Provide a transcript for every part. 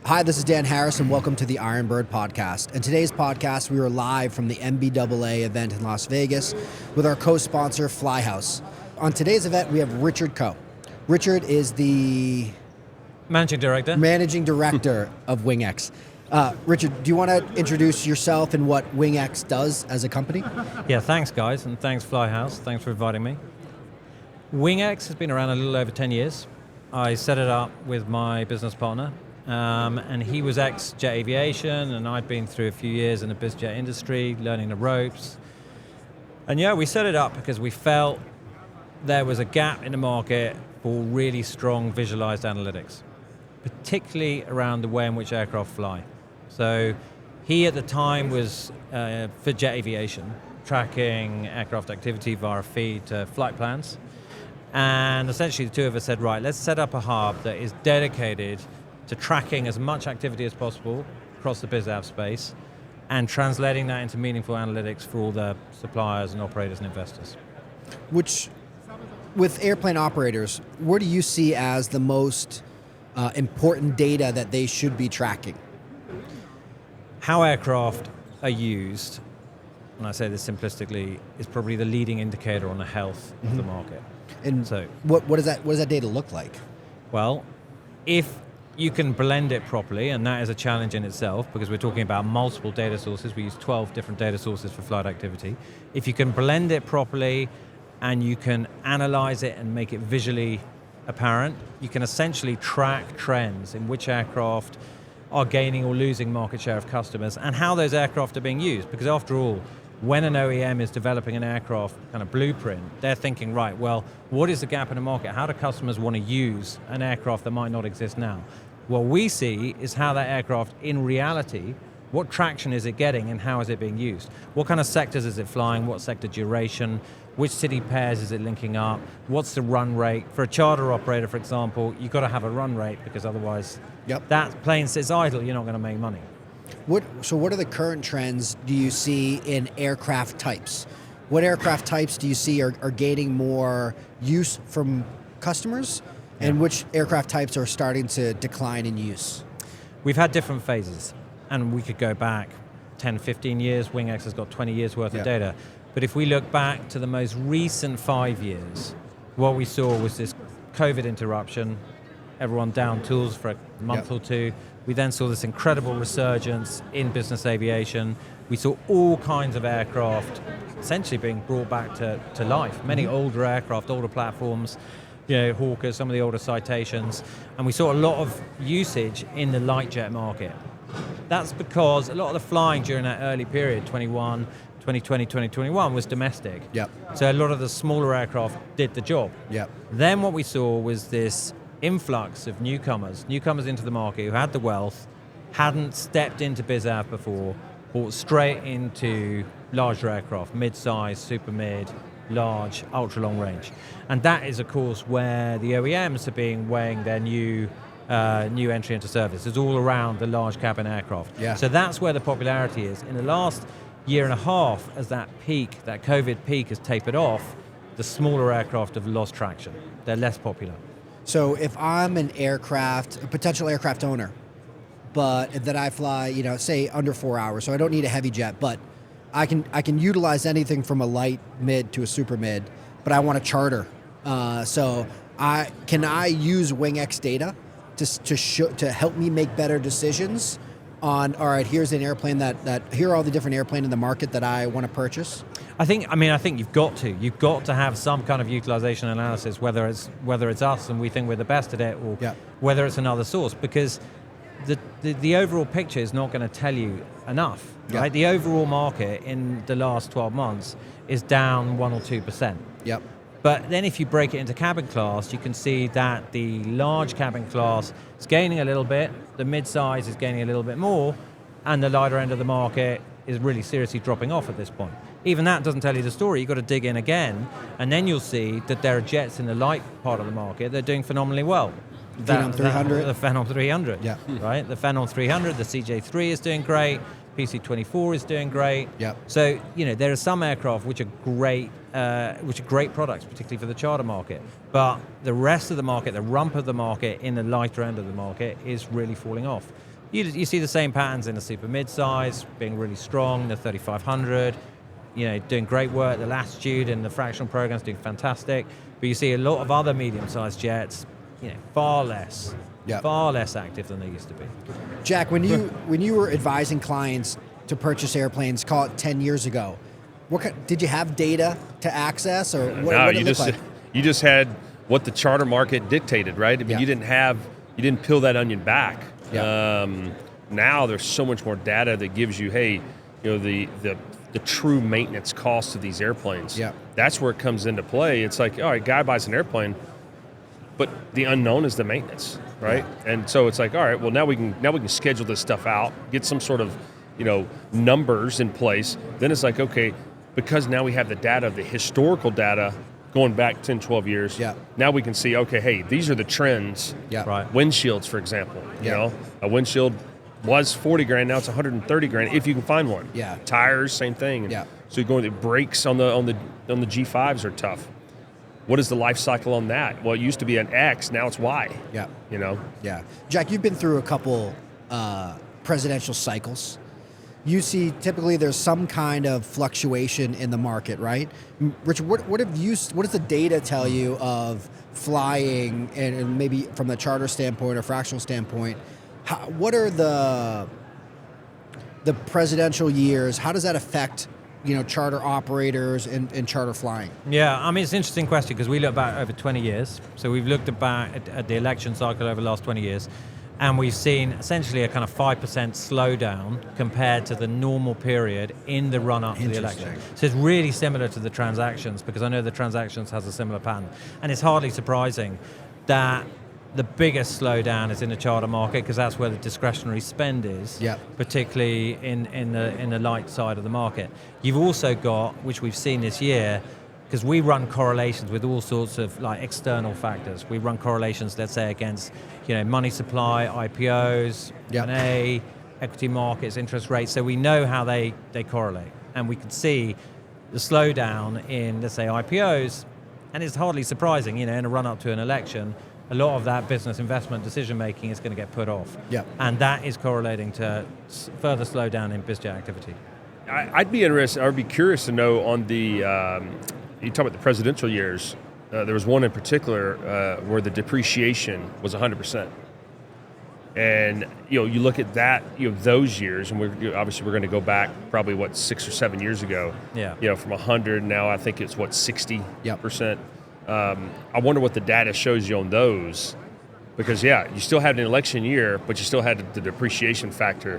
Hi, this is Dan Harris, and welcome to the Iron Bird podcast. In today's podcast, we are live from the MBAA event in Las Vegas with our co-sponsor, Flyhouse. On today's event, we have Richard Coe. Richard is the Managing Director of WingX. Richard, do you want to introduce yourself and what WingX does as a company? Yeah, thanks guys, and thanks Flyhouse. Thanks for inviting me. WingX has been around a little over 10 years. I set it up with my business partner, and he was ex-Jet Aviation, and I'd been through a few years in the biz jet industry, learning the ropes. And yeah, we set it up because we felt there was a gap in the market for really strong visualized analytics, particularly around the way in which aircraft fly. So he at the time was for Jet Aviation, tracking aircraft activity via a feed to flight plans. And essentially the two of us said, right, let's set up a hub that is dedicated to tracking as much activity as possible across the biz av space and translating that into meaningful analytics for all the suppliers and operators and investors. Which, with airplane operators, where do you see as the most important data that they should be tracking? How aircraft are used, and I say this simplistically, is probably the leading indicator on the health of the market. And so, what does that data look like? Well, if you can blend it properly, and that is a challenge in itself because we're talking about multiple data sources. We use 12 different data sources for flight activity. If you can blend it properly and you can analyze it and make it visually apparent, you can essentially track trends in which aircraft are gaining or losing market share of customers and how those aircraft are being used. Because after all, when an OEM is developing an aircraft kind of blueprint, they're thinking, right, well, what is the gap in the market? How do customers want to use an aircraft that might not exist now? What we see is how that aircraft, in reality, what traction is it getting and how is it being used? What kind of sectors is it flying? What sector duration? Which city pairs is it linking up? What's the run rate? For a charter operator, for example, you've got to have a run rate because otherwise that plane sits idle, you're not going to make money. So what are the current trends do you see in aircraft types? What aircraft types do you see are gaining more use from customers? And which aircraft types are starting to decline in use? We've had different phases, and we could go back 10, 15 years. WingX has got 20 years worth of data. But if we look back to the most recent 5 years, what we saw was this COVID interruption, everyone down tools for a month or two. We then saw this incredible resurgence in business aviation. We saw all kinds of aircraft essentially being brought back to life. Many older aircraft, older platforms, Hawkers, some of the older Citations, and we saw a lot of usage in the light jet market. That's because a lot of the flying during that early period, 2020, 2021, was domestic. So a lot of the smaller aircraft did the job. Then what we saw was this influx of newcomers into the market who had the wealth, hadn't stepped into biz av before, bought straight into larger aircraft, mid-size, super mid, large, ultra long range. And that is of course where the OEMs are weighing their new entry into service. It's all around the large cabin aircraft. So that's where the popularity is. In the last year and a half, as that COVID peak has tapered off, the smaller aircraft have lost traction. They're less popular. So if I'm a potential aircraft owner, but that I fly, say under 4 hours, so I don't need a heavy jet, but I can utilize anything from a light mid to a super mid, but I want to charter. So can I use WingX data to help me make better decisions on, all right, here's an airplane here are all the different airplanes in the market that I want to purchase? I think you've got to have some kind of utilization analysis, whether it's us and we think we're the best at it, or whether it's another source, because the overall picture is not going to tell you enough. Right? The overall market in the last 12 months is down 1 or 2%. But then if you break it into cabin class, you can see that the large cabin class is gaining a little bit, the mid-size is gaining a little bit more, and the lighter end of the market is really seriously dropping off at this point. Even that doesn't tell you the story. You've got to dig in again, and then you'll see that there are jets in the light part of the market that are doing phenomenally well. Phenom 300? The Phenom 300, right? The Phenom 300, the CJ3 is doing great, PC-24 is doing great. So, there are some aircraft which are great products, particularly for the charter market. But the rest of the market, the rump of the market in the lighter end of the market is really falling off. You see the same patterns in the super mid-size, being really strong, the 3500, doing great work. The Latitude and the fractional program's doing fantastic. But you see a lot of other medium-sized jets, far less active than they used to be. Jack, when you were advising clients to purchase airplanes, call it 10 years ago, did you have data to access, or what did it look like? You just had what the charter market dictated, right? I mean, you didn't peel that onion back. Yeah. Now there's so much more data that gives you, the true maintenance cost of these airplanes. Yeah. That's where it comes into play. It's like, all right, guy buys an airplane, but the unknown is the maintenance, right? Yeah. And so it's like, all right, well now we can schedule this stuff out, get some sort of, numbers in place. Then it's like, okay, because now we have the data, the historical data going back 10, 12 years. Yeah. Now we can see, okay, hey, these are the trends. Yeah. Right. Windshields, for example. Yeah. A windshield was 40 grand, now it's 130 grand if you can find one. Yeah. Tires, same thing. Yeah. So you're going to brakes on the G5s are tough. What is the life cycle on that? Well, it used to be an X, now it's Y. Yeah. Yeah. Jack, you've been through a couple presidential cycles. You see, typically there's some kind of fluctuation in the market, right? Richard, what does the data tell you of flying, and maybe from the charter standpoint or fractional standpoint? What are the presidential years? How does that affect charter operators and charter flying? Yeah, I mean, it's an interesting question because we look back over 20 years. So we've looked back at the election cycle over the last 20 years. And we've seen essentially a kind of 5% slowdown compared to the normal period in the run-up to the election. So it's really similar to the transactions, because I know the transactions has a similar pattern. And it's hardly surprising that the biggest slowdown is in the charter market, because that's where the discretionary spend is, particularly in the light side of the market. You've also got, which we've seen this year, because we run correlations with all sorts of external factors. We run correlations, let's say, against money supply, IPOs, M&A, equity markets, interest rates. So we know how they correlate, and we can see the slowdown in, let's say, IPOs, and it's hardly surprising. In a run up to an election, a lot of that business investment decision making is going to get put off, and that is correlating to further slowdown in biz jet activity. I'd be interested. I'd be curious to know on the. You talk about the presidential years. There was one in particular where the depreciation was 100%, and you look at that, those years, and we're going to go back probably 6 or 7 years ago. Yeah. From 100 now, I think it's 60%. I wonder what the data shows you on those, because you still had an election year, but you still had the depreciation factor,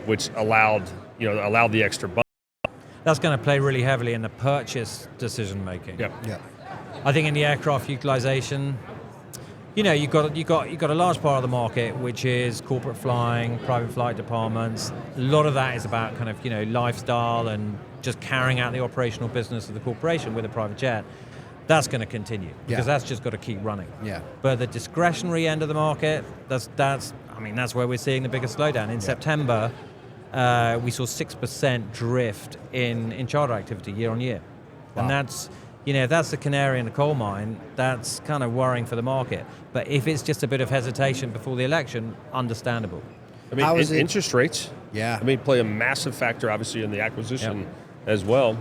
which allowed the extra bump. That's going to play really heavily in the purchase decision making. Yeah. I think in the aircraft utilization, you've got a large part of the market which is corporate flying, private flight departments. A lot of that is about kind of lifestyle and just carrying out the operational business of the corporation with a private jet. That's going to continue because that's just got to keep running. Yeah. But the discretionary end of the market, that's where we're seeing the biggest slowdown. In September, we saw 6% drift in charter activity year on year. Wow. And that's, that's the canary in the coal mine. That's kind of worrying for the market. But if it's just a bit of hesitation before the election, understandable. I mean, interest rates, play a massive factor, obviously, in the acquisition as well.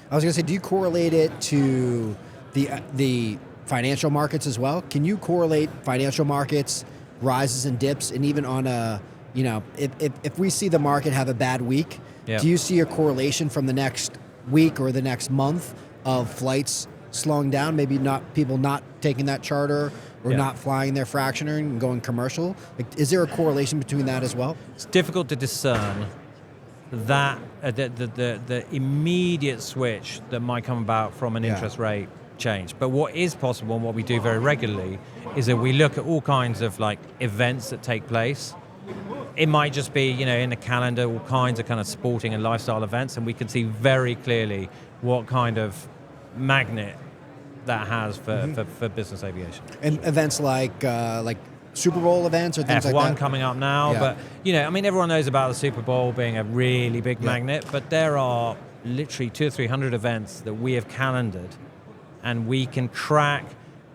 I was going to say, do you correlate it to the financial markets as well? Can you correlate financial markets, rises and dips, and even on a if we see the market have a bad week, do you see a correlation from the next week or the next month of flights slowing down, maybe people not taking that charter or not flying their fractioner and going commercial? Is there a correlation between that as well? It's difficult to discern that the immediate switch that might come about from an interest rate change. But what is possible, and what we do very regularly, is that we look at all kinds of events that take place. It might just be, in the calendar, all kinds of kind of sporting and lifestyle events, and we can see very clearly what kind of magnet that has for business aviation. And events like Super Bowl events or things F1 like that? coming up now, but everyone knows about the Super Bowl being a really big magnet, but there are literally 200 or 300 events that we have calendared, and we can track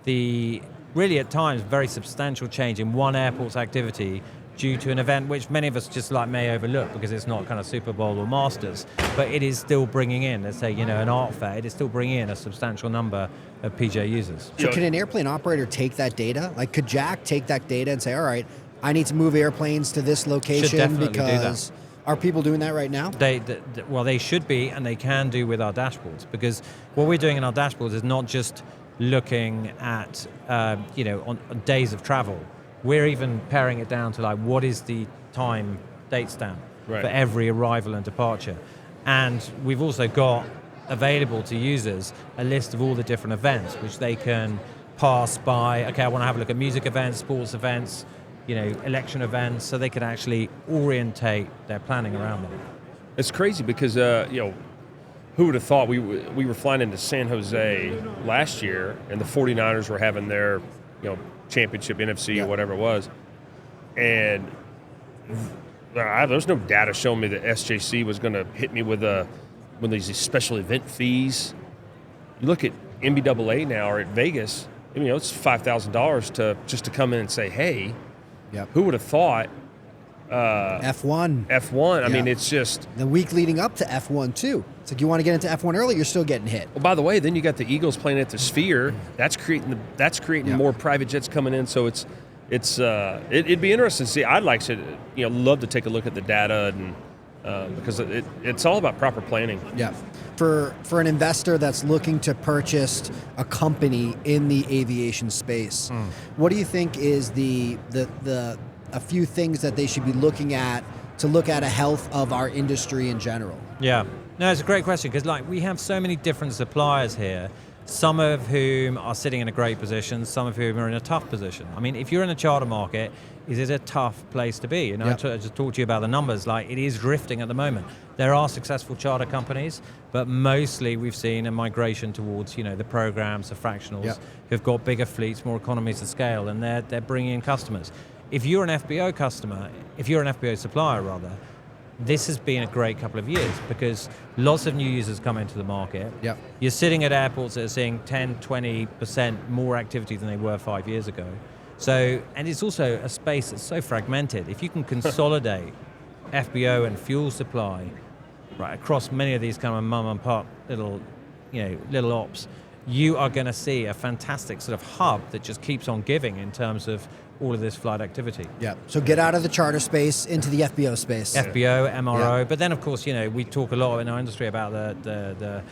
the really at times very substantial change in one airport's activity due to an event which many of us just like may overlook because it's not kind of Super Bowl or Masters, but it is still bringing in, let's say, an art fair, it is still bringing in a substantial number of PJ users. So can an airplane operator take that data? Like, could Jack take that data and say, all right, I need to move airplanes to this location definitely because... Are people doing that right now? They should be, and they can do with our dashboards, because what we're doing in our dashboards is not just looking at, on days of travel. We're even paring it down to like, what is the time date stamp for every arrival and departure? And we've also got available to users a list of all the different events which they can pass by. Okay, I want to have a look at music events, sports events, election events, so they can actually orientate their planning around them. It's crazy because, who would have thought we were flying into San Jose last year and the 49ers were having their, championship, NFC or whatever it was. And there's no data showing me that SJC was going to hit me with one of these special event fees. You look at NBAA now or at Vegas, it's $5,000 just to come in and say, hey, yep. Who would have thought? F1. F1. I mean, it's just... The week leading up to F1, too. It's like you want to get into F1 early, you're still getting hit. Well, by the way, then you got the Eagles playing at the Sphere. That's creating more private jets coming in. So it'd be interesting to see. I'd like to, love to take a look at the data and because it's all about proper planning. Yeah. For an investor that's looking to purchase a company in the aviation space, what do you think is a few things that they should be looking at to look at a health of our industry in general? Yeah. No, it's a great question because we have so many different suppliers here, some of whom are sitting in a great position, some of whom are in a tough position. I mean, if you're in a charter market, it is a tough place to be. I just talked to you about the numbers, it is drifting at the moment. There are successful charter companies, but mostly we've seen a migration towards, the programs, the fractionals, who've got bigger fleets, more economies of scale, and they're bringing in customers. If you're an FBO customer, if you're an FBO supplier rather, this has been a great couple of years because lots of new users come into the market. Yep. You're sitting at airports that are seeing 10, 20% more activity than they were 5 years ago. So, and it's also a space that's so fragmented. If you can consolidate FBO and fuel supply across many of these kind of mum and pop little ops, you are going to see a fantastic sort of hub that just keeps on giving in terms of all of this flight activity. Yeah. So get out of the charter space into the FBO space. FBO, MRO, but then of course, we talk a lot in our industry about the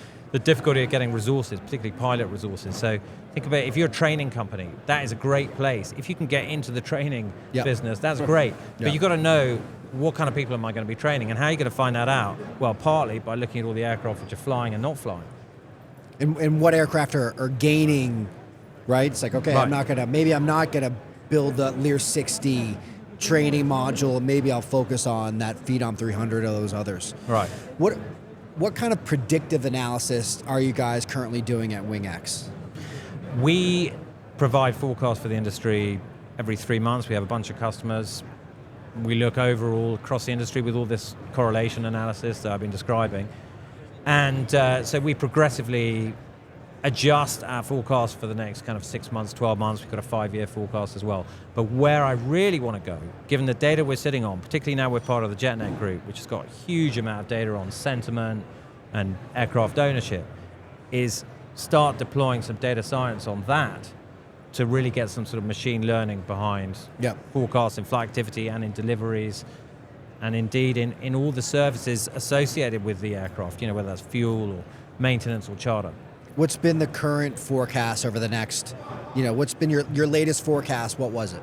difficulty of getting resources, particularly pilot resources. So think about it, if you're a training company, that is a great place. If you can get into the training business, that's great. But you've got to know what kind of people am I going to be training and how are you going to find that out? Well, partly by looking at all the aircraft which are flying and not flying. And what aircraft are gaining, right? It's like, okay, I'm not going to build the Lear 60 training module. Maybe I'll focus on that FEEDOM 300 or those others. Right. What kind of predictive analysis are you guys currently doing at WingX? We provide forecasts for the industry every 3 months. We have a bunch of customers. We look overall across the industry with all this correlation analysis that I've been describing. And so we progressively adjust our forecast for the next kind of 6 months, 12 months. We've got a 5-year forecast as well. But where I really want to go, given the data we're sitting on, particularly now we're part of the JetNet group, which has got a huge amount of data on sentiment and aircraft ownership, is start deploying some data science on that to really get some sort of machine learning behind forecasts in flight activity and in deliveries, and indeed in all the services associated with the aircraft, whether that's fuel or maintenance or charter. What's been the current forecast over the next, what's been your latest forecast? What was it?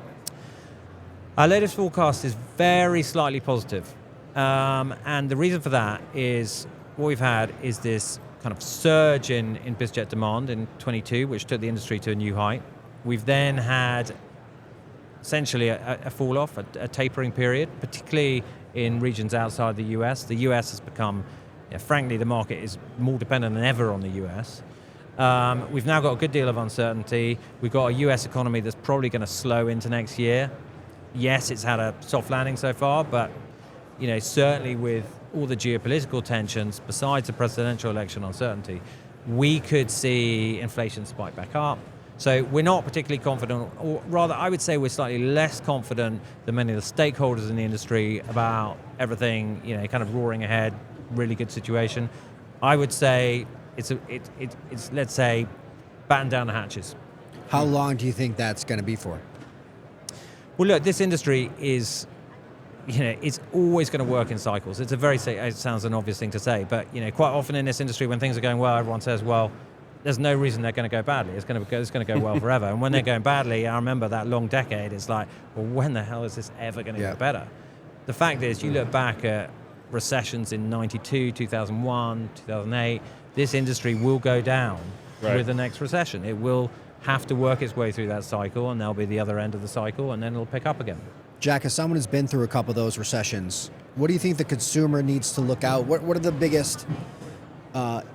Our latest forecast is very slightly positive. And the reason for that is what we've had is this kind of surge in bizjet demand in 22, which took the industry to a new height. We've then had essentially a fall off, a tapering period, particularly in regions outside the US. The US has become, frankly, the market is more dependent than ever on the US. We've now got a good deal of uncertainty. We've got a US economy that's probably going to slow into next year. Yes, it's had a soft landing so far, but certainly with all the geopolitical tensions, besides the presidential election uncertainty, we could see inflation spike back up. So we're not particularly confident, or rather I would say we're slightly less confident than many of the stakeholders in the industry about everything, kind of roaring ahead, really good situation. I would say it's let's say, batten down the hatches. How long do you think that's going to be for? Well, look, this industry is, it's always going to work in cycles. It sounds an obvious thing to say, but quite often in this industry, when things are going well, everyone says, well, there's no reason they're going to go badly. It's going to go well forever. And when they're going badly, I remember that long decade. It's like, well, when the hell is this ever going to get better? The fact is, you look back at recessions in 92, 2001, 2008, this industry will go down with the next recession. It will have to work its way through that cycle, and there'll be the other end of the cycle, and then it'll pick up again. Jack, as someone who's been through a couple of those recessions, what do you think the consumer needs to look out? What are the biggest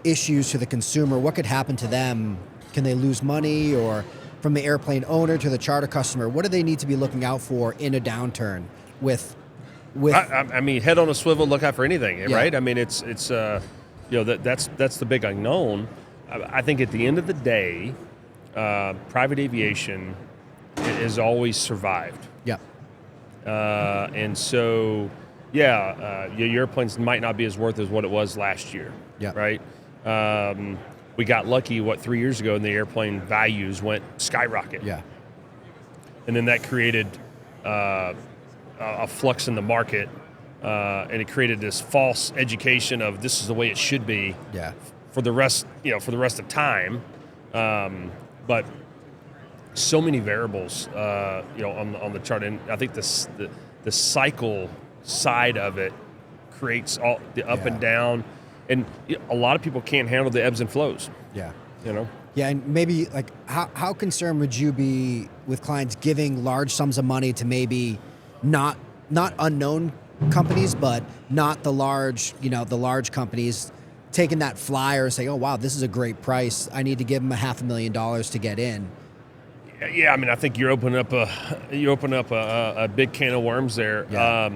issues to the consumer? What could happen to them? Can they lose money? Or from the airplane owner to the charter customer, what do they need to be looking out for in a downturn with I mean, head on a swivel, look out for anything, right? I mean, it's that's the big unknown. I think at the end of the day, private aviation has always survived. Yeah. And so, your airplanes might not be as worth as what it was last year. Yeah. Right. We got lucky 3 years ago, and the airplane values went skyrocket. Yeah. And then that created a flux in the market, and it created this false education of this is the way it should be. Yeah. For the rest of time, but so many variables, on the chart, and I think the cycle side of it creates all the up and down, and a lot of people can't handle the ebbs and flows. Yeah. Yeah, and maybe how concerned would you be with clients giving large sums of money to maybe not unknown companies, but not the large companies, taking that flyer and saying, oh wow, this is a great price, I need to give them $500,000 to get in? Yeah, I mean, I think you open up a big can of worms there. Yeah.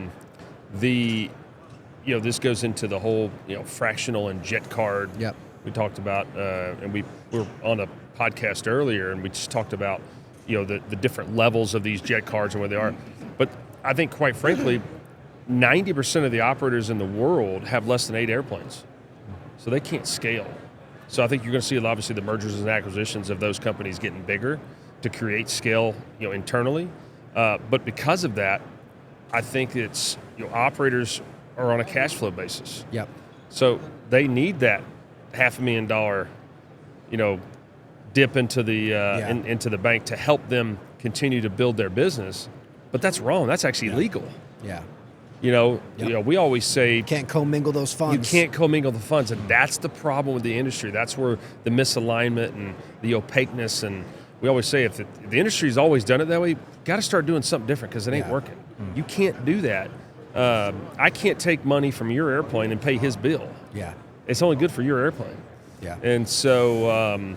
This goes into the whole fractional and jet card. Yep. We talked about, and we were on a podcast earlier, and we just talked about the different levels of these jet cards and where they are. But I think, quite frankly, 90% of the operators in the world have less than 8 airplanes, so they can't scale. So I think you're going to see, obviously, the mergers and acquisitions of those companies getting bigger to create scale, internally. But because of that, I think it's operators are on a cash flow basis. Yep. So they need that $500,000, dip into the into the bank to help them continue to build their business. But that's wrong. That's actually legal. Yeah. We always say Can't commingle those funds. you can't commingle the funds, and that's the problem with the industry. That's where the misalignment and the opaqueness, and we always say if the industry's always done it that way, got to start doing something different because it ain't working. You can't do that. I can't take money from your airplane and pay his bill. Yeah. It's only good for your airplane. Yeah. And so,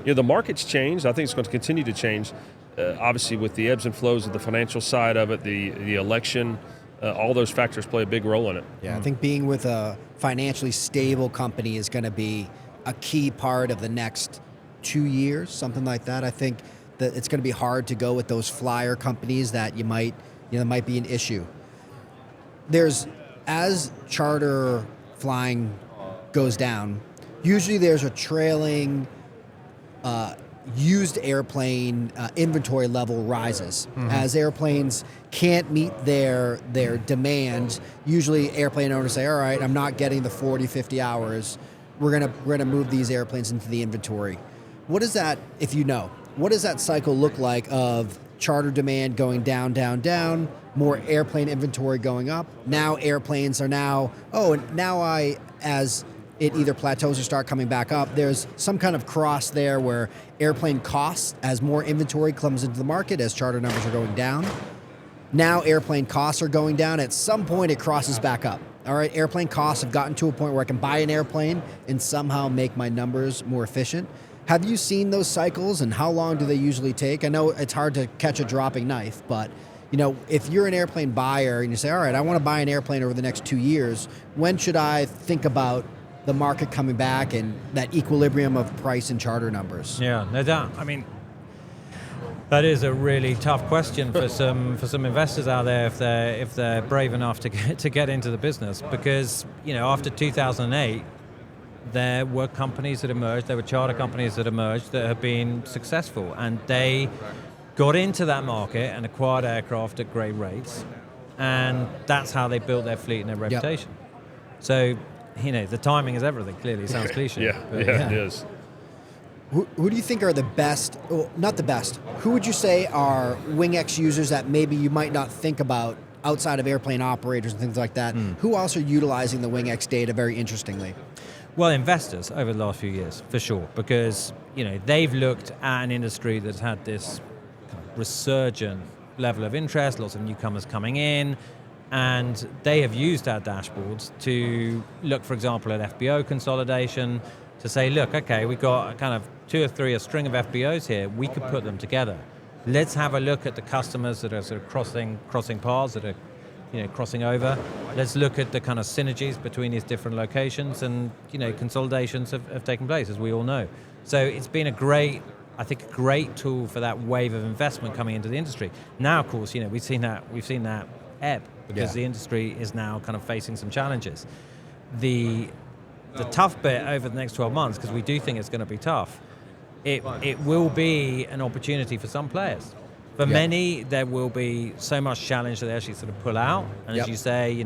the market's changed. I think it's going to continue to change. Obviously, with the ebbs and flows of the financial side of it, the election, all those factors play a big role in it. Yeah, I think being with a financially stable company is going to be a key part of the next 2 years, something like that. I think that it's going to be hard to go with those flyer companies that might be an issue. As charter flying goes down, usually there's a trailing used airplane inventory level rises. As airplanes can't meet their demand, usually airplane owners say, all right, I'm not getting the 40, 50 hours. We're gonna move these airplanes into the inventory. What is that, if you know, what does that cycle look like of charter demand going down, down, down, more airplane inventory going up? Now airplanes are as it either plateaus or start coming back up, there's some kind of cross there where airplane costs, as more inventory comes into the market, as charter numbers are going down. Now airplane costs are going down. At some point it crosses back up. All right, airplane costs have gotten to a point where I can buy an airplane and somehow make my numbers more efficient. Have you seen those cycles, and how long do they usually take? I know it's hard to catch a dropping knife, but if you're an airplane buyer and you say, all right, I want to buy an airplane over the next 2 years, when should I think about the market coming back and that equilibrium of price and charter numbers? Yeah, no doubt. I mean, That is a really tough question for some investors out there if they're brave enough to get into the business, because after 2008 there were companies that emerged, there were charter companies that emerged that have been successful, and they got into that market and acquired aircraft at great rates, and that's how they built their fleet and their reputation. So the timing is everything. Clearly, it sounds cliche. Yeah, it is. Who do you think are the best, well, not the best, who would you say are WingX users that maybe you might not think about outside of airplane operators and things like that? Who else are utilizing the WingX data very interestingly? Well, investors over the last few years, for sure, because they've looked at an industry that's had this resurgent level of interest, lots of newcomers coming in, and they have used our dashboards to look, for example, at FBO consolidation, to say, look, okay, we've got kind of a string of FBOs here, we could put them together. Let's have a look at the customers that are sort of crossing paths, that are crossing over. Let's look at the kind of synergies between these different locations, and consolidations have taken place, as we all know. So it's been a great tool for that wave of investment coming into the industry. Now, of course, we've seen that ebb, because the industry is now kind of facing some challenges. The tough bit over the next 12 months, because we do think it's going to be tough, it will be an opportunity for some players. For many, there will be so much challenge that they actually sort of pull out, and as you say,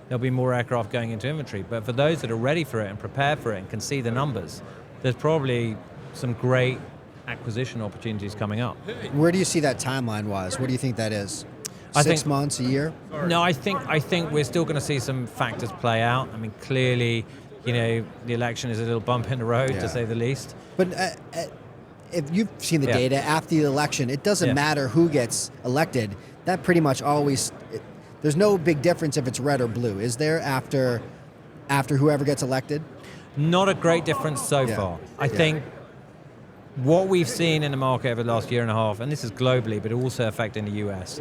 there'll be more aircraft going into inventory. But for those that are ready for it and prepared for it and can see the numbers, there's probably some great acquisition opportunities coming up. Where do you see that timeline-wise? What do you think that is? 6 months, a year? No, I think we're still going to see some factors play out. I mean, clearly, the election is a little bump in the road, to say the least. But if you've seen the data after the election, it doesn't matter who gets elected. That pretty much always, there's no big difference if it's red or blue. Is there after whoever gets elected? Not a great difference so far. I think what we've seen in the market over the last year and a half, and this is globally, but also affecting the US,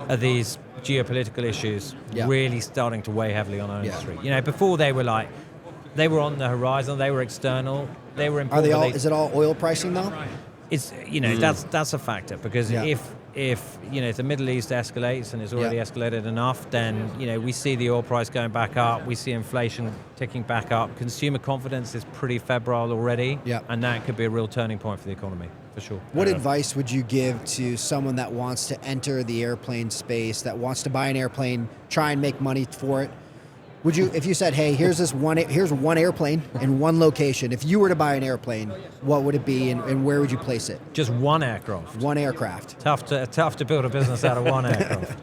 are these geopolitical issues really starting to weigh heavily on our industry. Before they were on the horizon, they were external, they were important. Is it all oil pricing though? It's that's a factor, because if the Middle East escalates, and it's already escalated enough, then we see the oil price going back up, we see inflation ticking back up, consumer confidence is pretty febrile already, and that could be a real turning point for the economy, for sure. What advice would you give to someone that wants to enter the airplane space, that wants to buy an airplane, try and make money for it? Would you, if you said, hey, here's one airplane in one location, if you were to buy an airplane, what would it be, and where would you place it? Just one aircraft. One aircraft. Tough to build a business out of one aircraft.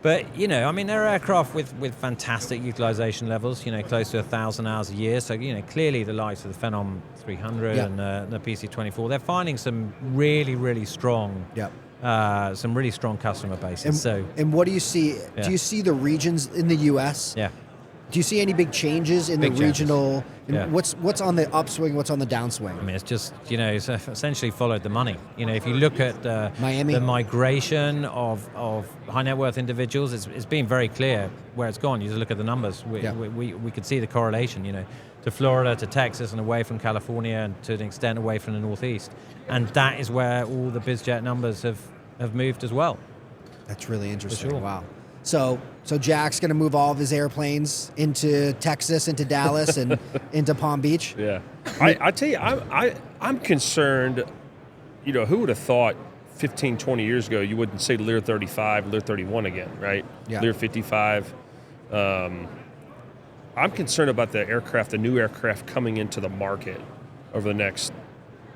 But, there are aircraft with fantastic utilization levels, close to 1,000 hours a year. So, clearly the likes of the Phenom 300 and the PC-24, they're finding some really, really strong some really strong customer bases. And what do you see? Do you see the regions in the U.S.? Yeah. Do you see any big changes in the regional? What's on the upswing? What's on the downswing? I mean, it's just it's essentially followed the money. If you look at Miami, the migration of high net worth individuals, it's been very clear where it's gone. You just look at the numbers. We could see the correlation. To Florida, to Texas, and away from California, and to an extent away from the Northeast, and that is where all the BizJet numbers have moved as well. That's really interesting. Sure. Wow. So Jack's going to move all of his airplanes into Texas, into Dallas, and into Palm Beach. Yeah, I tell you, I'm concerned. Who would have thought 15, 20 years ago you wouldn't say Lear 35, Lear 31 again, right? Yeah. Lear 55. I'm concerned about the new aircraft coming into the market over the next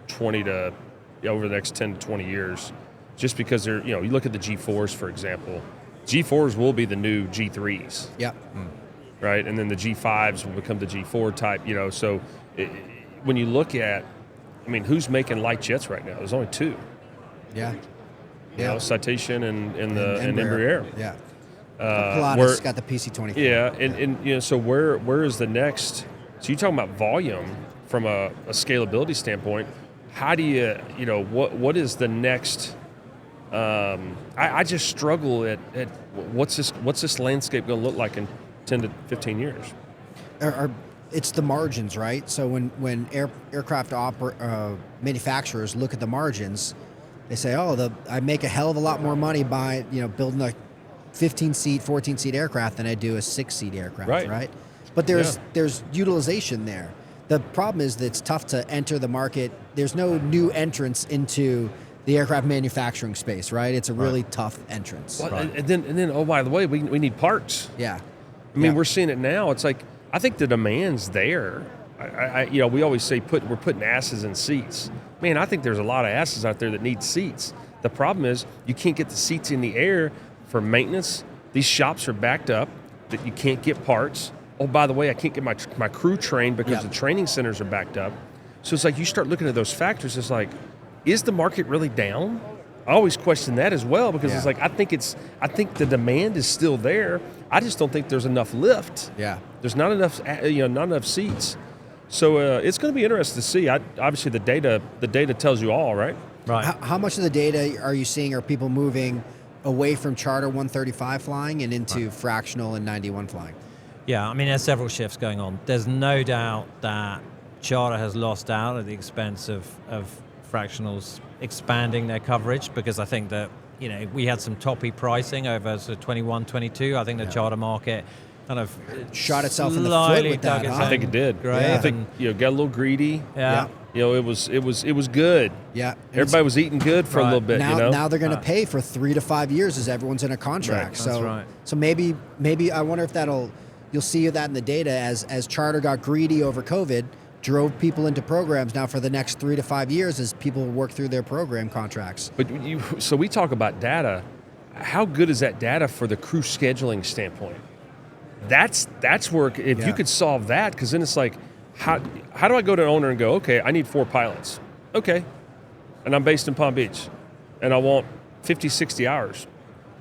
10 to 20 years, just because they're, you look at the G4s, for example. G4s will be the new G3s. Yeah. Right? And then the G5s will become the G4 type, so when you look at, who's making light jets right now? There's only two. Yeah. Citation and Embraer. Yeah. Pilatus got the PC-24. Yeah, and so where is the next? So you're talking about volume from a scalability standpoint. How do you what is the next? I just struggle at what's this landscape going to look like in 10 to 15 years? It's the margins, right? So when aircraft manufacturers look at the margins, They say, I make a hell of a lot more money by building a 15-seat, 14-seat aircraft than I do a 6-seat aircraft, right? But there's utilization there. The problem is that it's tough to enter the market. There's no new entrance into the aircraft manufacturing space, right? It's a really tough entrance. Well, and then, oh, by the way, we need parts. Yeah. I mean, we're seeing it now. It's like, I think the demand's there. We always say we're putting asses in seats. Man, I think there's a lot of asses out there that need seats. The problem is you can't get the seats in the air for maintenance. These shops are backed up, that you can't get parts. Oh, by the way, I can't get my crew trained because the training centers are backed up. So it's like you start looking at those factors, it's like, is the market really down? I always question that as well because it's like, I think the demand is still there. I just don't think there's enough lift. Yeah. There's not enough, not enough seats. So it's going to be interesting to see. Obviously, the data tells you all, right? Right. How much of the data are you seeing are people moving away from charter 135 flying and into fractional and 91 flying? Yeah, I mean, there's several shifts going on. There's no doubt that charter has lost out at the expense of fractionals expanding their coverage, because I think that, we had some toppy pricing over sort of 21, 22. I think the charter market kind of shot itself in the foot with that. I think it did. Right. I think got a little greedy. Yeah. It was good. Yeah. Everybody was eating good for a little bit. Now they're going to pay for 3 to 5 years as everyone's in a contract. Right. That's right. So maybe I wonder if you'll see that in the data as charter got greedy over COVID, drove people into programs now for the next 3 to 5 years as people work through their program contracts. But so we talk about data. How good is that data for the crew scheduling standpoint? That's where if you could solve that, because then it's like, how do I go to an owner and go, okay, I need 4 pilots. Okay. And I'm based in Palm Beach and I want 50, 60 hours.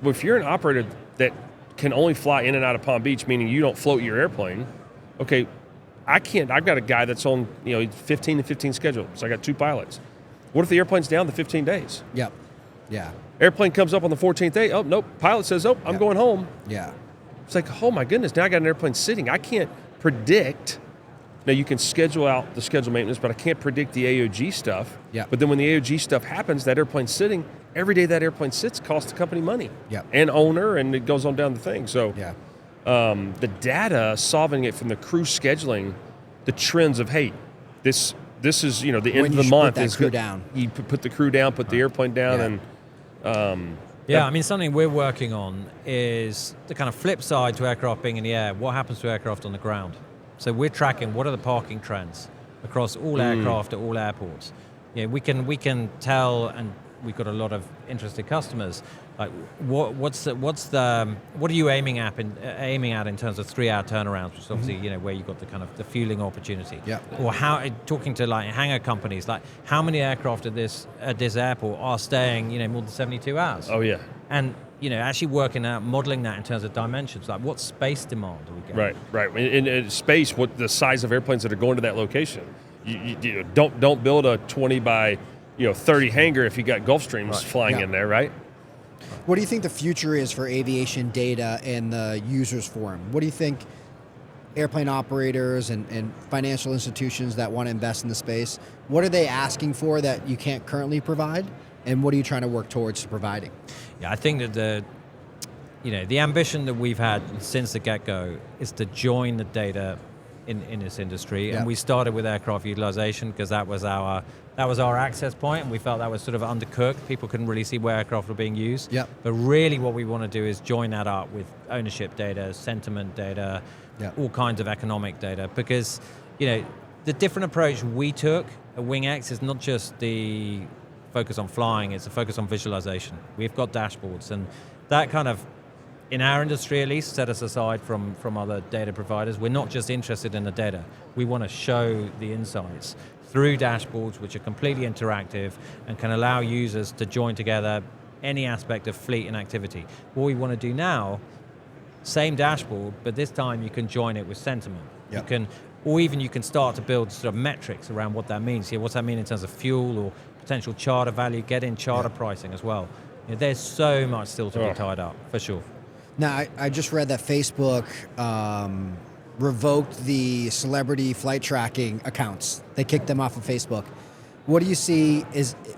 Well, if you're an operator that can only fly in and out of Palm Beach, meaning you don't float your airplane, okay, I've got a guy that's on 15 to 15 schedule, so I got 2 pilots. What if the airplane's down the 15 days? Yep. Yeah. Airplane comes up on the 14th day. Oh, nope. Pilot says, I'm going home. Yeah. It's like, oh my goodness, now I got an airplane sitting. I can't predict. Now you can schedule out the schedule maintenance, but I can't predict the AOG stuff. Yeah. But then when the AOG stuff happens, that airplane's sitting. Every day that airplane sits costs the company money. Yeah. And owner, and it goes on down the thing. So yeah. The data, solving it from the crew scheduling, the trends of, hey, this is, the end When of you the should month put that is crew good. down. You put the crew down, put the airplane down, and I mean, something we're working on is the kind of flip side to aircraft being in the air. What happens to aircraft on the ground? So we're tracking what are the parking trends across all aircraft at all airports. We can tell, and we've got a lot of interested customers. Like, what are you aiming at in terms of 3-hour turnarounds, which is obviously where you've got the kind of the fueling opportunity. Yeah. Or talking to like hangar companies, like how many aircraft at this airport are staying more than 72 hours? Oh yeah. And actually working out, modeling that in terms of dimensions, like what space demand are we getting? Right. In space, what the size of airplanes that are going to that location. You don't build a 20 by 30 hangar if you got Gulfstreams flying in there, right? What do you think the future is for aviation data in the users forum? What do you think airplane operators and financial institutions that want to invest in the space, what are they asking for that you can't currently provide? And what are you trying to work towards providing? Yeah, I think that the ambition that we've had since the get-go is to join the data in this industry. And we started with aircraft utilization because that was our access point, and we felt that was sort of undercooked. People couldn't really see where aircraft were being used. Yep. But really what we want to do is join that up with ownership data, sentiment data, all kinds of economic data, because the different approach we took at WingX is not just the focus on flying, it's a focus on visualization. We've got dashboards, and that kind of, in our industry at least, set us aside from other data providers. We're not just interested in the data. We want to show the insights through dashboards which are completely interactive and can allow users to join together any aspect of fleet and activity. What we want to do now, same dashboard, but this time you can join it with sentiment. Yep. You can start to build sort of metrics around what that means. What's that mean in terms of fuel or potential charter value, get in charter pricing as well. There's so much still to be tied up, for sure. Now, I just read that Facebook revoked the celebrity flight tracking accounts. They kicked them off of Facebook. What do you see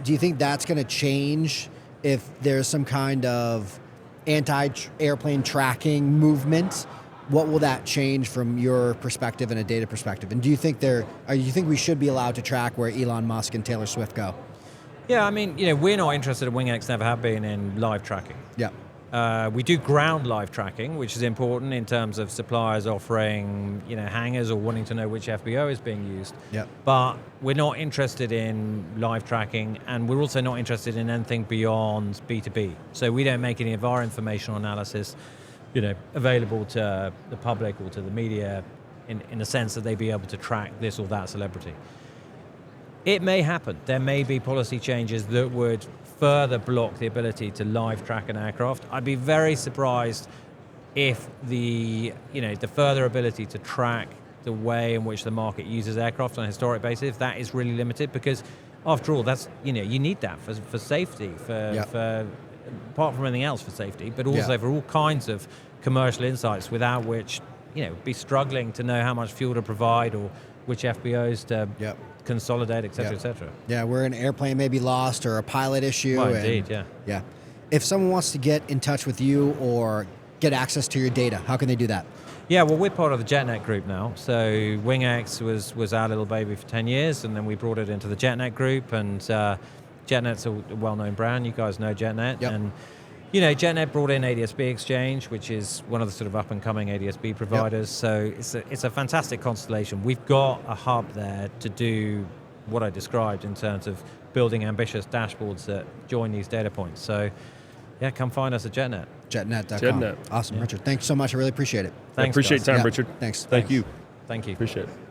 do you think that's going to change if there's some kind of anti-airplane tracking movement? What will that change from your perspective and a data perspective? And do you think you think we should be allowed to track where Elon Musk and Taylor Swift go? Yeah, I mean, we're not interested, WingX never have been, in live tracking. Yeah. We do ground live tracking, which is important in terms of suppliers offering, hangars or wanting to know which FBO is being used. Yeah. But we're not interested in live tracking, and we're also not interested in anything beyond B2B. So we don't make any of our informational analysis, available to the public or to the media in the sense that they'd be able to track this or that celebrity. It may happen. There may be policy changes that would further block the ability to live track an aircraft. I'd be very surprised if the further ability to track the way in which the market uses aircraft on a historic basis, if that is really limited, because after all, that's you need that for safety, for apart from anything else, for safety, but also for all kinds of commercial insights, without which be struggling to know how much fuel to provide or which FBOs to consolidate, et cetera, et cetera. Yeah, where an airplane may be lost or a pilot issue. Well, indeed, Yeah. If someone wants to get in touch with you or get access to your data, how can they do that? Yeah, well, we're part of the JetNet group now. So WingX was our little baby for 10 years, and then we brought it into the JetNet group, and JetNet's a well-known brand. You guys know JetNet. Yep. And JetNet brought in ADSB Exchange, which is one of the sort of up-and-coming ADSB providers. Yep. So it's a fantastic constellation. We've got a hub there to do what I described in terms of building ambitious dashboards that join these data points. So, yeah, come find us at JetNet. JetNet.com. JetNet. Awesome, Richard. Thanks so much. I really appreciate it. Thanks, appreciate guys. time, Yeah. Richard. Thanks. Thank you. Thank you. Appreciate it.